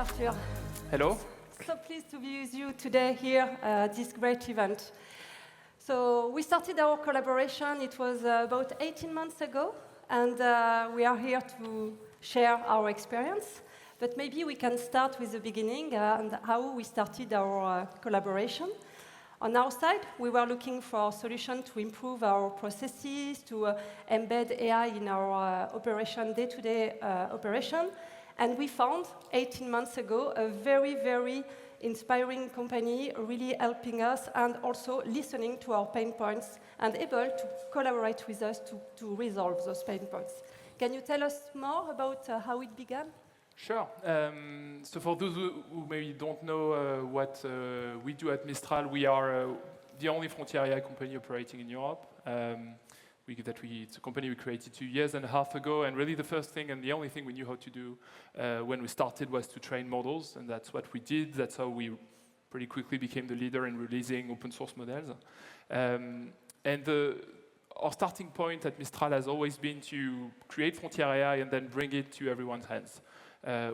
Arthur. Hello. So pleased to be with you today here at this great event. So we started our collaboration, it was about 18 months ago, and we are here to share our experience. But maybe we can start with the beginning and how we started our collaboration. On our side, we were looking for a solution to improve our processes, to embed AI in our day-to-day operation. And we found, 18 months ago, a very, very inspiring company, really helping us and also listening to our pain points and able to collaborate with us to resolve those pain points. Can you tell us more about how it began? Sure. So for those who maybe don't know what we do at Mistral, we are the only frontier AI company operating in Europe. It's a company we created 2.5 years ago, and really the first thing and the only thing we knew how to do when we started was to train models, and that's what we did. That's how we pretty quickly became the leader in releasing open source models. Our starting point at Mistral has always been to create frontier AI and then bring it to everyone's hands,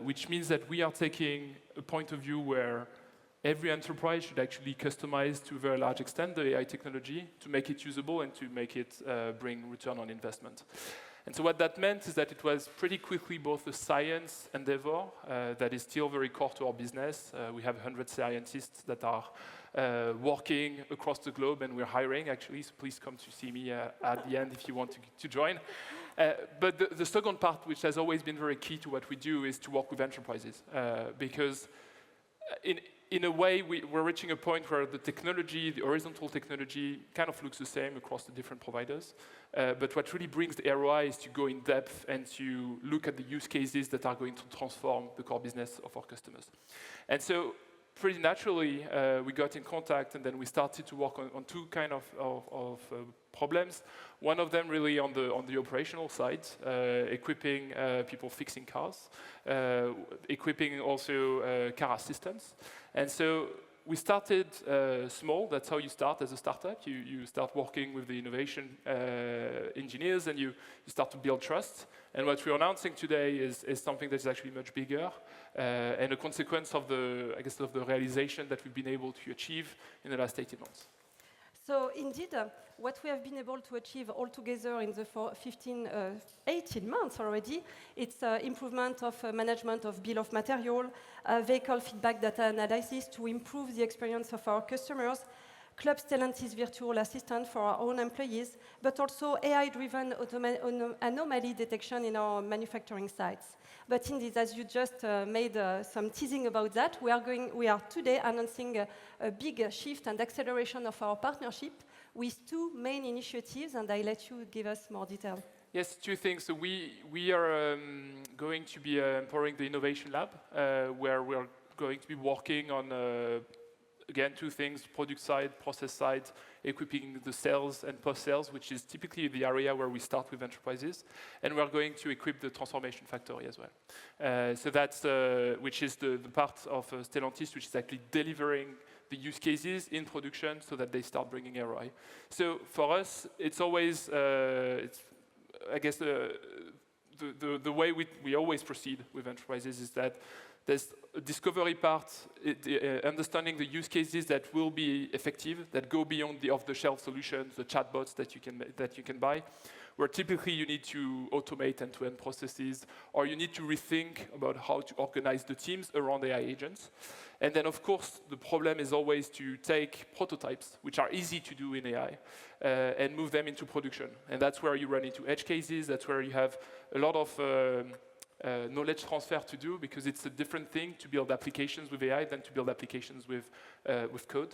which means that we are taking a point of view where every enterprise should actually customize to a very large extent the AI technology to make it usable and to make it bring return on investment. And so what that meant is that it was pretty quickly both a science endeavor that is still very core to our business. We have 100 scientists that are working across the globe, and we're hiring actually, so please come to see me at the end if you want to join. But the second part, which has always been very key to what we do, is to work with enterprises, because in a way, we're reaching a point where the technology, the horizontal technology, kind of looks the same across the different providers. But what really brings the ROI is to go in depth and to look at the use cases that are going to transform the core business of our customers. And so pretty naturally, we got in contact, and then we started to work on two kind of problems. One of them really on the operational side, equipping people fixing cars, equipping also car assistants. And so we started small. That's how you start as a startup. You start working with the innovation engineers, and you start to build trust. And what we're announcing today is something that is actually much bigger, and a consequence of the realization that we've been able to achieve in the last 18 months. So indeed, what we have been able to achieve altogether in the 18 months already, it's improvement of management of bill of material, vehicle feedback data analysis to improve the experience of our customers, Club Stellantis virtual assistant for our own employees, but also AI-driven anomaly detection in our manufacturing sites. But indeed, as you just made some teasing about that, we are today announcing a big shift and acceleration of our partnership with two main initiatives, and I let you give us more detail. Yes, two things. So we are going to be empowering the Innovation Lab, where we're going to be working on again, two things: product side, process side, equipping the sales and post-sales, which is typically the area where we start with enterprises. And we're going to equip the transformation factory as well. So that's which is the part of Stellantis, which is actually delivering the use cases in production so that they start bringing ROI. So for us, it's always, I guess, the way we always proceed with enterprises is that there's a discovery part, understanding the use cases that will be effective, that go beyond the off-the-shelf solutions, the chatbots that you can buy, where typically you need to automate end-to-end processes, or you need to rethink about how to organize the teams around AI agents. And then, of course, the problem is always to take prototypes, which are easy to do in AI, and move them into production. And that's where you run into edge cases. That's where you have a lot of knowledge transfer to do, because it's a different thing to build applications with AI than to build applications with code.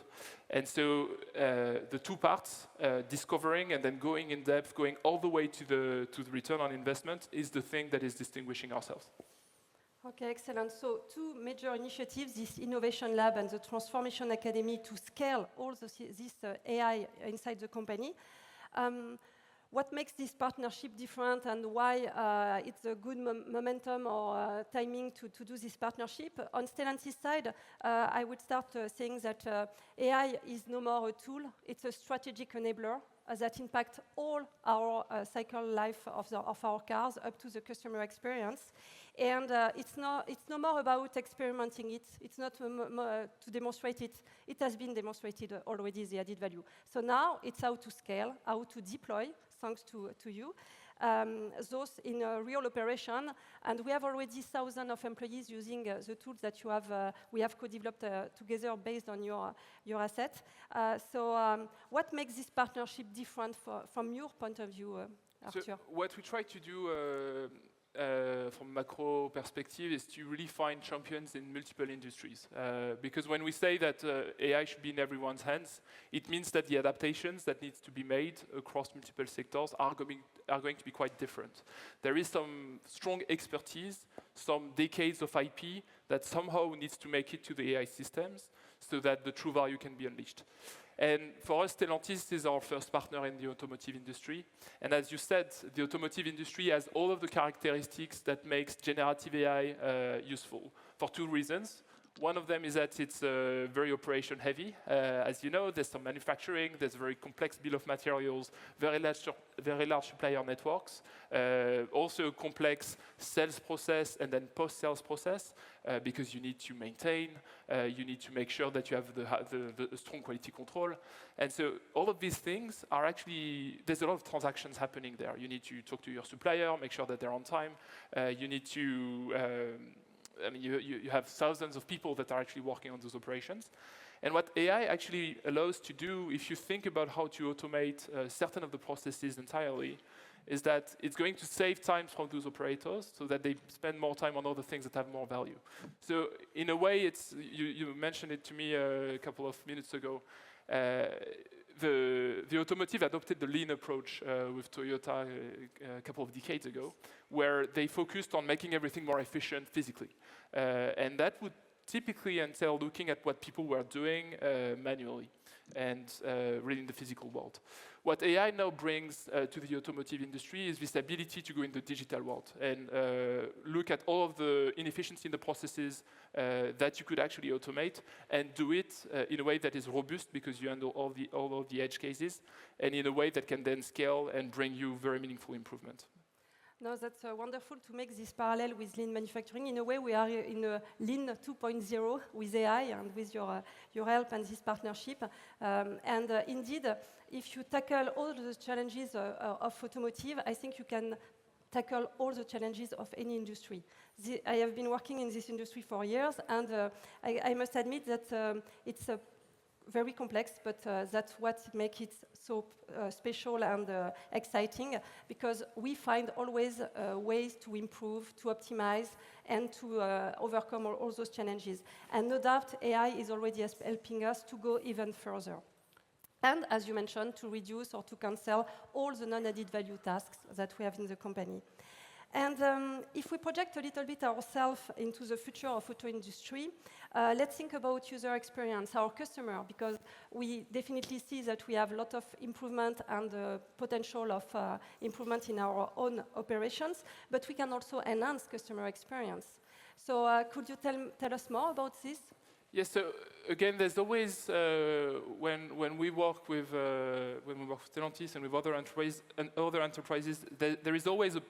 And so the two parts, discovering and then going in depth, going all the way to the return on investment, is the thing that is distinguishing ourselves. Okay, excellent. So two major initiatives, this Innovation Lab and the Transformation Academy, to scale all this AI inside the company. What makes this partnership different, and why it's a good momentum or timing to do this partnership? On Stellantis' side, I would start saying that AI is no more a tool, it's a strategic enabler that impact all our cycle life of our cars up to the customer experience. And it's no more about experimenting it. It's not to demonstrate it. It has been demonstrated already, the added value. So now it's how to scale, how to deploy, thanks to you, those in a real operation. And we have already thousands of employees using the tools that we have co-developed together based on your asset. So what makes this partnership different from your point of view, Arthur? So what we try to do from a macro perspective is to really find champions in multiple industries. Because when we say that AI should be in everyone's hands, it means that the adaptations that needs to be made across multiple sectors are going to be quite different. There is some strong expertise, some decades of IP that somehow needs to make it to the AI systems so that the true value can be unleashed. And for us, Stellantis is our first partner in the automotive industry. And as you said, the automotive industry has all of the characteristics that makes generative AI useful for two reasons. One of them is that it's very operation heavy. As you know, there's some manufacturing, there's a very complex bill of materials, very large supplier networks, also a complex sales process and then post-sales process, because you need to maintain, you need to make sure that you have the strong quality control. And so all of these things are actually, there's a lot of transactions happening there. You need to talk to your supplier, make sure that they're on time. You need to you have thousands of people that are actually working on those operations. And what AI actually allows to do, if you think about how to automate certain of the processes entirely, is that it's going to save time from those operators so that they spend more time on other things that have more value. So in a way, it's, you mentioned it to me a couple of minutes ago, the automotive adopted the lean approach with Toyota a couple of decades ago, where they focused on making everything more efficient physically. And that would typically entail looking at what people were doing manually and really in the physical world. What AI now brings to the automotive industry is this ability to go in the digital world and look at all of the inefficiency in the processes that you could actually automate and do it in a way that is robust because you handle all of the edge cases and in a way that can then scale and bring you very meaningful improvement. No, that's wonderful to make this parallel with lean manufacturing. In a way, we are in a lean 2.0 with AI and with your help and this partnership. Indeed, if you tackle all the challenges of automotive, I think you can tackle all the challenges of any industry. I have been working in this industry for years, and I must admit that it's very complex, but that's what makes it so special and exciting, because we find always ways to improve, to optimize, and to overcome all those challenges. And no doubt, AI is already helping us to go even further. And, as you mentioned, to reduce or to cancel all the non-added value tasks that we have in the company. And if we project a little bit ourselves into the future of auto industry, let's think about user experience, our customer, because we definitely see that we have a lot of improvement and potential of improvement in our own operations, but we can also enhance customer experience. So could you tell us more about this? Yes, so again, there's always, when we work with Stellantis and with other enterprises, there is always a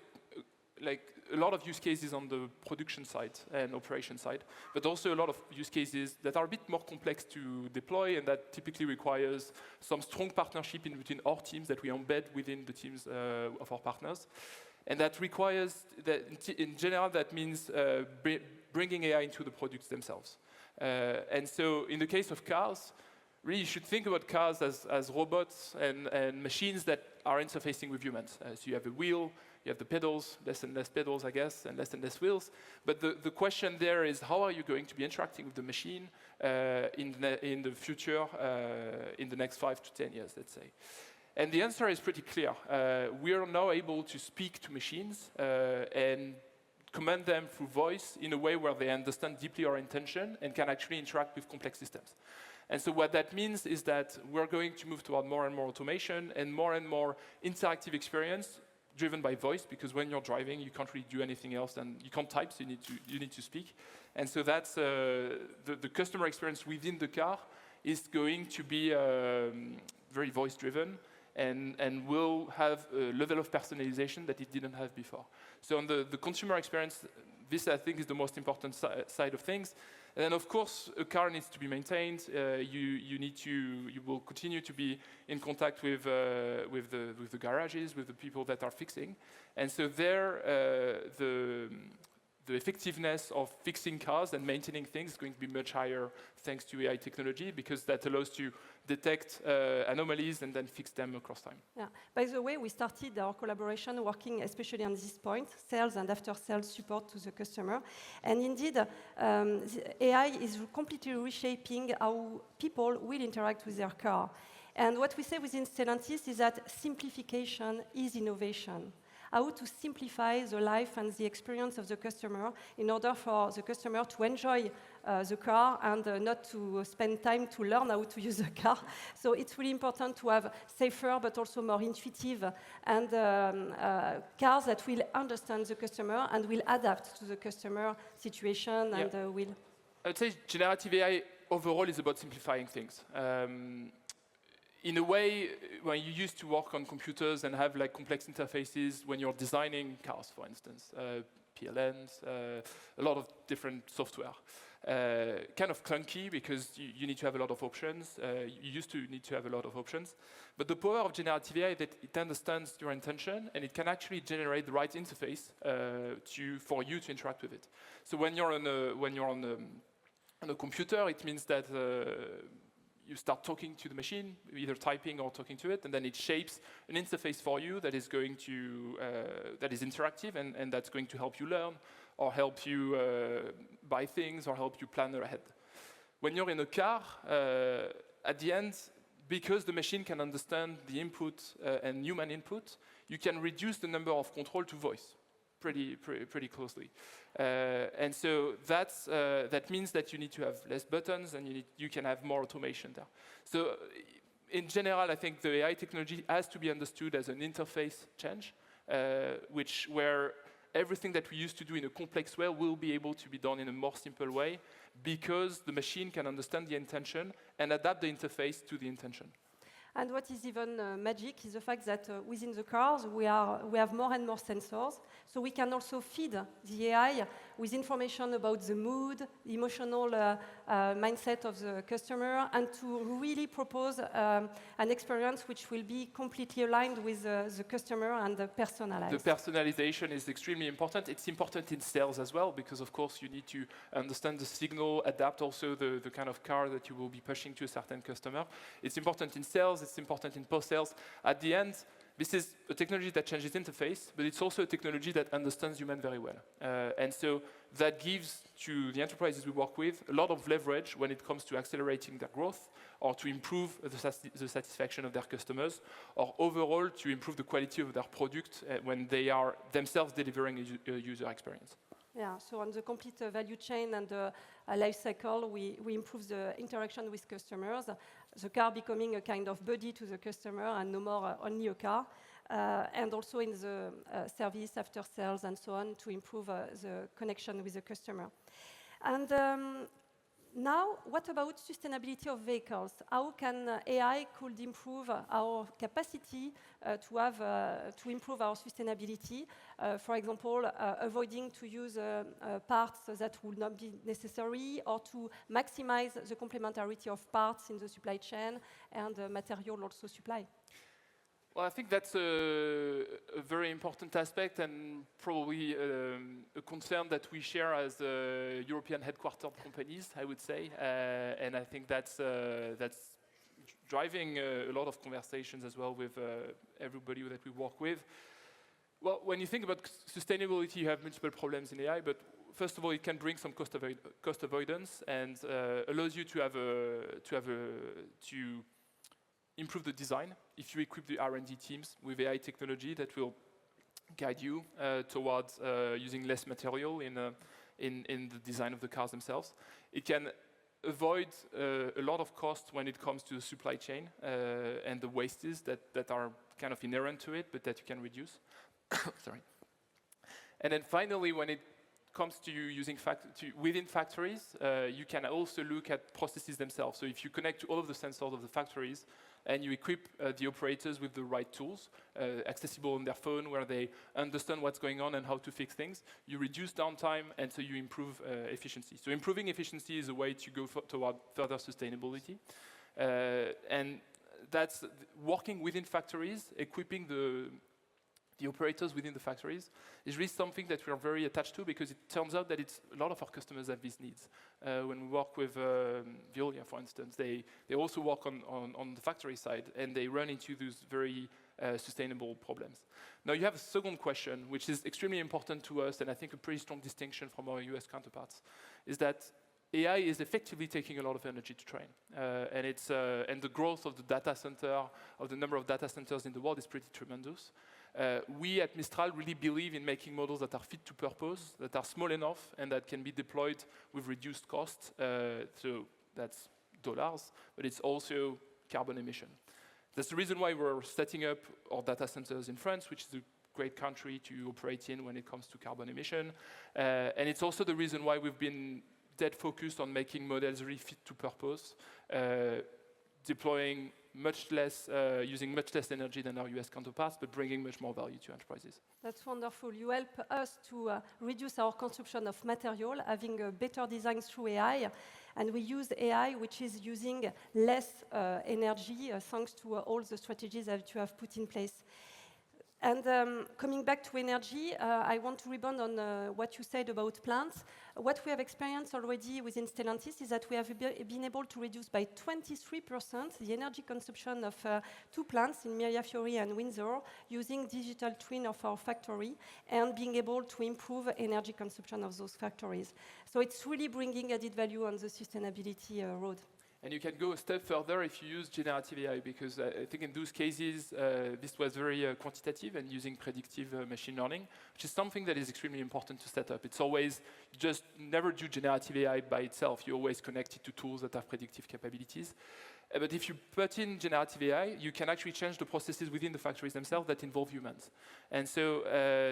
lot of use cases on the production side and operation side, but also a lot of use cases that are a bit more complex to deploy and that typically requires some strong partnership in between our teams that we embed within the teams of our partners. And that requires, that in general, that means bringing AI into the products themselves. And so in the case of cars, really you should think about cars as robots and machines that are interfacing with humans. So you have a wheel, you have the pedals, less and less pedals, I guess, and less wheels. But the question there is, how are you going to be interacting with the machine in the future, in the next 5 to 10 years, let's say? And the answer is pretty clear. We are now able to speak to machines and command them through voice in a way where they understand deeply our intention and can actually interact with complex systems. And so what that means is that we're going to move toward more and more automation and more interactive experience driven by voice, because when you're driving, you can't really do anything else and you can't type, so you need to speak. And so that's the customer experience within the car is going to be very voice-driven. and will have a level of personalization that it didn't have before. So on the consumer experience, this I think is the most important side of things. And then of course, a car needs to be maintained. You will continue to be in contact with the garages, with the people that are fixing. And so there, the effectiveness of fixing cars and maintaining things is going to be much higher thanks to AI technology, because that allows to detect anomalies and then fix them across time. Yeah. By the way, we started our collaboration working especially on this point, sales and after-sales support to the customer. And indeed, the AI is completely reshaping how people will interact with their car. And what we say within Stellantis is that simplification is innovation. How to simplify the life and the experience of the customer in order for the customer to enjoy the car and not to spend time to learn how to use the car. So it's really important to have safer but also more intuitive and cars that will understand the customer and will adapt to the customer situation and will... I'd say generative AI overall is about simplifying things. In a way, when you used to work on computers and have like complex interfaces when you're designing cars, for instance, PLNs, a lot of different software, kind of clunky because you need to have a lot of options. You used to need to have a lot of options. But the power of generative AI is that it understands your intention and it can actually generate the right interface for you to interact with it. So when you're on a computer, it means that you start talking to the machine, either typing or talking to it, and then it shapes an interface for you that is going to that is interactive and that's going to help you learn or help you buy things or help you plan ahead. When you're in a car, at the end, because the machine can understand the input and human input, you can reduce the number of control to voice pretty closely. And so that means that you need to have less buttons and you can have more automation there. So in general, I think the AI technology has to be understood as an interface change, where everything that we used to do in a complex way will be able to be done in a more simple way because the machine can understand the intention and adapt the interface to the intention. And what is even magic is the fact that within the cars, we have more and more sensors. So we can also feed the AI with information about the mood, the emotional mindset of the customer, and to really propose an experience which will be completely aligned with the customer and personalized. The personalization is extremely important. It's important in sales as well, because of course you need to understand the signal, adapt also the kind of car that you will be pushing to a certain customer. It's important in sales. It's important in post-sales. At the end, this is a technology that changes interface, but it's also a technology that understands human very well. And so that gives to the enterprises we work with a lot of leverage when it comes to accelerating their growth or to improve the satisfaction of their customers or overall to improve the quality of their product when they are themselves delivering a user experience. Yeah, so on the complete value chain and the life cycle, we improve the interaction with customers, the car becoming a kind of buddy to the customer and no more only a car, and also in the service, after sales and so on to improve the connection with the customer. And now, what about sustainability of vehicles? How can AI could improve our capacity to improve our sustainability? For example, avoiding to use parts that would not be necessary, or to maximize the complementarity of parts in the supply chain and material also supply. Well, I think that's a very important aspect and probably a concern that we share as European headquartered companies, I would say. And I think that's driving a lot of conversations as well with everybody that we work with. Well, when you think about sustainability, you have multiple problems in AI, but first of all, it can bring some cost avoidance and allows you to improve the design if you equip the R&D teams with AI technology that will guide you towards using less material in the design of the cars themselves. It can avoid a lot of costs when it comes to the supply chain and the wastes that are kind of inherent to it, but that you can reduce. Sorry. And then finally, when it comes to using within factories, you can also look at processes themselves. So if you connect to all of the sensors of the factories and you equip the operators with the right tools, accessible on their phone, where they understand what's going on and how to fix things, you reduce downtime, and so you improve efficiency. So improving efficiency is a way to go toward further sustainability. And that's working within factories, equipping the operators within the factories is really something that we are very attached to, because it turns out that a lot of our customers have these needs. When we work with Veolia, for instance, they also work on the factory side, and they run into those very sustainable problems. Now you have a second question, which is extremely important to us, and I think a pretty strong distinction from our US counterparts, is that AI is effectively taking a lot of energy to train, and the growth of the data center, of the number of data centers in the world, is pretty tremendous. We at Mistral really believe in making models that are fit to purpose, that are small enough, and that can be deployed with reduced costs. So that's dollars, but it's also carbon emission. That's the reason why we're setting up our data centers in France, which is a great country to operate in when it comes to carbon emission. And it's also the reason why we've been dead focused on making models really fit to purpose, deploying much less, using much less energy than our US counterparts, but bringing much more value to enterprises. That's wonderful. You help us to reduce our consumption of material, having a better design through AI, and we use AI, which is using less energy, thanks to all the strategies that you have put in place. And coming back to energy, I want to rebound on what you said about plants. What we have experienced already within Stellantis is that we have been able to reduce by 23% the energy consumption of 2 plants in Mirafiori and Windsor, using digital twin of our factory and being able to improve energy consumption of those factories. So it's really bringing added value on the sustainability road. And you can go a step further if you use generative AI, because I think in those cases, this was very quantitative and using predictive machine learning, which is something that is extremely important to set up. It's always, just never do generative AI by itself. You always connect it to tools that have predictive capabilities. But if you put in generative AI, you can actually change the processes within the factories themselves that involve humans. And so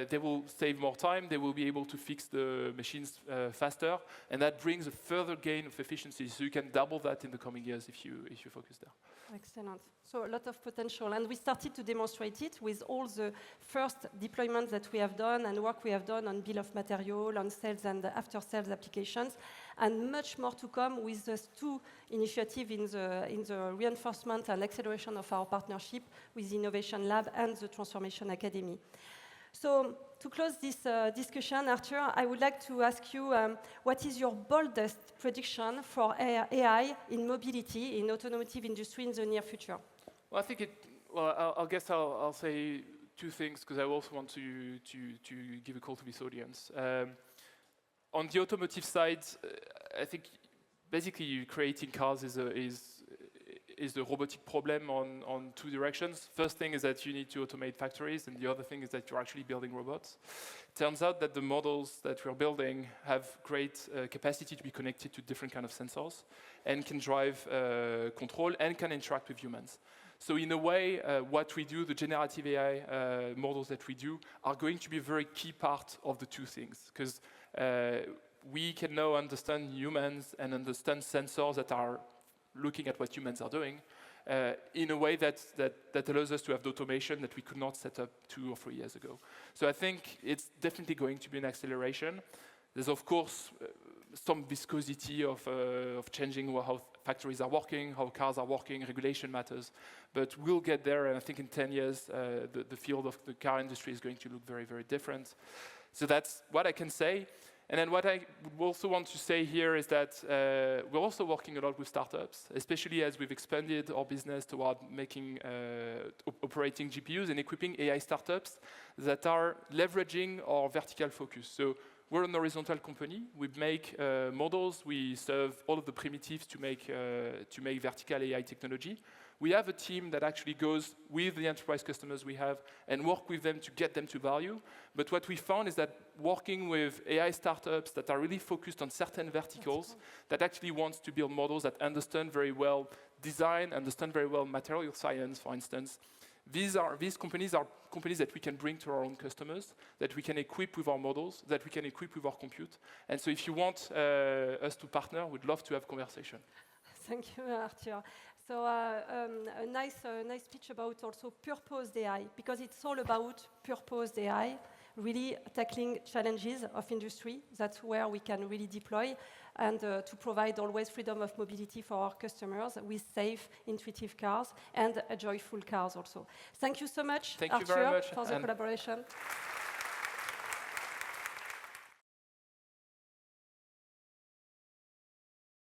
they will save more time, they will be able to fix the machines faster, and that brings a further gain of efficiency. So you can double that in the coming years if you focus there. Excellent. So a lot of potential. And we started to demonstrate it with all the first deployments that we have done and work we have done on bill of material, on sales and after-sales applications, and much more to come with those 2 initiatives in the reinforcement and acceleration of our partnership with the Innovation Lab and the Transformation Academy. So to close this discussion, Arthur, I would like to ask you, what is your boldest prediction for AI in mobility, in automotive industry in the near future? Well, I think I guess I'll say 2 things, because I also want to give a call to this audience. On the automotive side, I think basically creating cars is the robotic problem on 2 directions. First thing is that you need to automate factories, and the other thing is that you're actually building robots. It turns out that the models that we're building have great capacity to be connected to different kind of sensors, and can drive control, and can interact with humans. So in a way, what we do, the generative AI models that we do, are going to be a very key part of the 2 things, because we can now understand humans and understand sensors that are looking at what humans are doing in a way that allows us to have the automation that we could not set up 2 or 3 years ago. So I think it's definitely going to be an acceleration. There's of course some viscosity of changing how factories are working, how cars are working, regulation matters, but we'll get there, and I think in 10 years the field of the car industry is going to look very, very different. So that's what I can say. And then what I would also want to say here is that we're also working a lot with startups, especially as we've expanded our business toward making, operating GPUs and equipping AI startups that are leveraging our vertical focus. So we're an horizontal company. We make models. We serve all of the primitives to make vertical AI technology. We have a team that actually goes with the enterprise customers we have and work with them to get them to value. But what we found is that working with AI startups that are really focused on certain verticals, that actually wants to build models that understand very well design, understand very well material science, for instance, These companies are companies that we can bring to our own customers, that we can equip with our models, that we can equip with our compute. And so if you want us to partner, we'd love to have conversation. Thank you, Arthur. So a nice speech about also purposed AI, because it's all about purposed AI, really tackling challenges of industry. That's where we can really deploy, and to provide always freedom of mobility for our customers with safe, intuitive cars and joyful cars also. Thank you so much, Thank Arthur, you very much, for the collaboration.